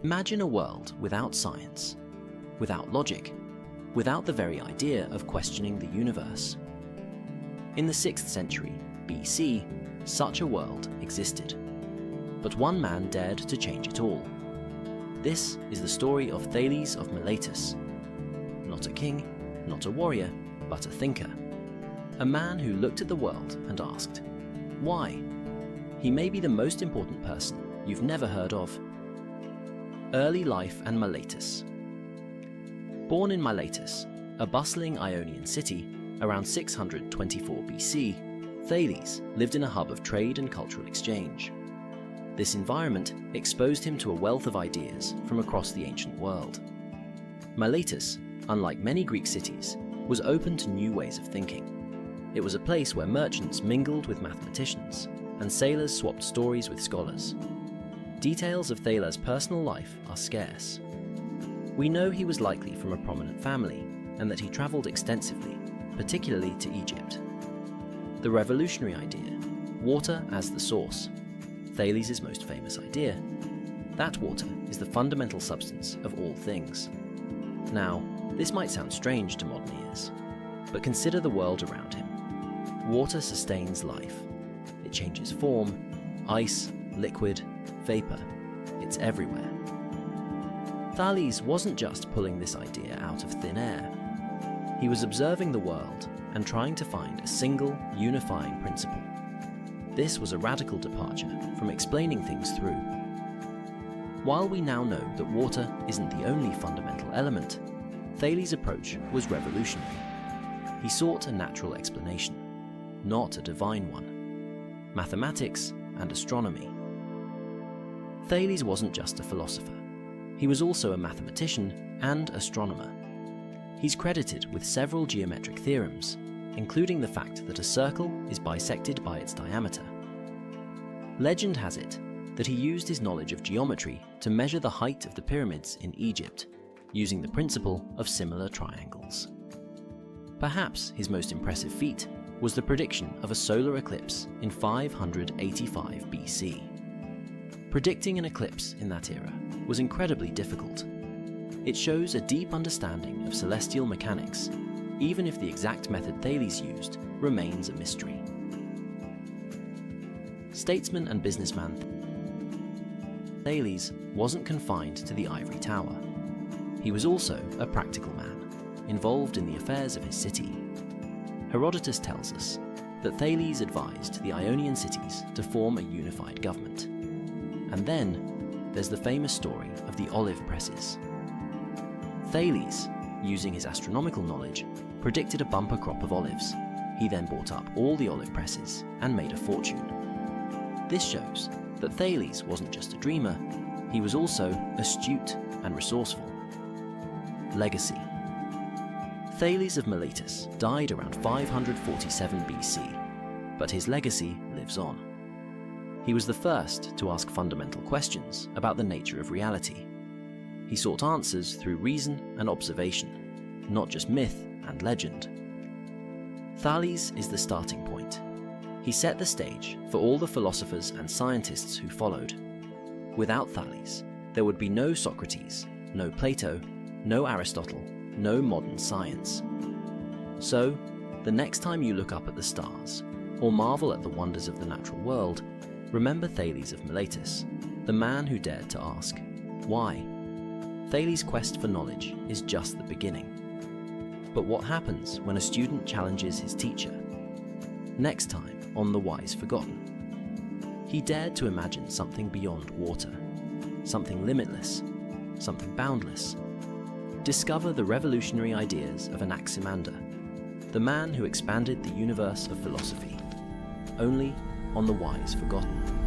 Imagine a world without science, without logic, without the very idea of questioning the universe. In the 6th century BC, such a world existed. But one man dared to change it all. This is the story of Thales of Miletus. Not a king, not a warrior, but a thinker. A man who looked at the world and asked, why? He may be the most important person you've never heard of. Early life and Miletus. Born in Miletus, a bustling Ionian city, around 624 BC, Thales lived in a hub of trade and cultural exchange. This environment exposed him to a wealth of ideas from across the ancient world. Miletus, unlike many Greek cities, was open to new ways of thinking. It was a place where merchants mingled with mathematicians, and sailors swapped stories with scholars. Details of Thales' personal life are scarce. We know he was likely from a prominent family, and that he travelled extensively, particularly to Egypt. The revolutionary idea, water as the source, Thales' most famous idea. That water is the fundamental substance of all things. Now, this might sound strange to modern ears, but consider the world around him. Water sustains life. It changes form, ice, liquid, vapor. It's everywhere. Thales wasn't just pulling this idea out of thin air. He was observing the world and trying to find a single, unifying principle. This was a radical departure from explaining things through. While we now know that water isn't the only fundamental element, Thales' approach was revolutionary. He sought a natural explanation, not a divine one. Mathematics and astronomy. Thales wasn't just a philosopher. He was also a mathematician and astronomer. He's credited with several geometric theorems, including the fact that a circle is bisected by its diameter. Legend has it that he used his knowledge of geometry to measure the height of the pyramids in Egypt, using the principle of similar triangles. Perhaps his most impressive feat was the prediction of a solar eclipse in 585 BC. Predicting an eclipse in that era was incredibly difficult. It shows a deep understanding of celestial mechanics, even if the exact method Thales used remains a mystery. Statesman and businessman Thales wasn't confined to the ivory tower. He was also a practical man, involved in the affairs of his city. Herodotus tells us that Thales advised the Ionian cities to form a unified government. And then there's the famous story of the olive presses. Thales, using his astronomical knowledge, predicted a bumper crop of olives. He then bought up all the olive presses and made a fortune. This shows that Thales wasn't just a dreamer, he was also astute and resourceful. Legacy. Thales of Miletus died around 547 BC, but his legacy lives on. He was the first to ask fundamental questions about the nature of reality. He sought answers through reason and observation, not just myth and legend. Thales is the starting point. He set the stage for all the philosophers and scientists who followed. Without Thales, there would be no Socrates, no Plato, no Aristotle, no modern science. So, the next time you look up at the stars, or marvel at the wonders of the natural world, remember Thales of Miletus, the man who dared to ask, why? Thales' quest for knowledge is just the beginning. But what happens when a student challenges his teacher? Next time on The Wise Forgotten. He dared to imagine something beyond water, something limitless, something boundless. Discover the revolutionary ideas of Anaximander, the man who expanded the universe of philosophy, only on The Wise Forgotten.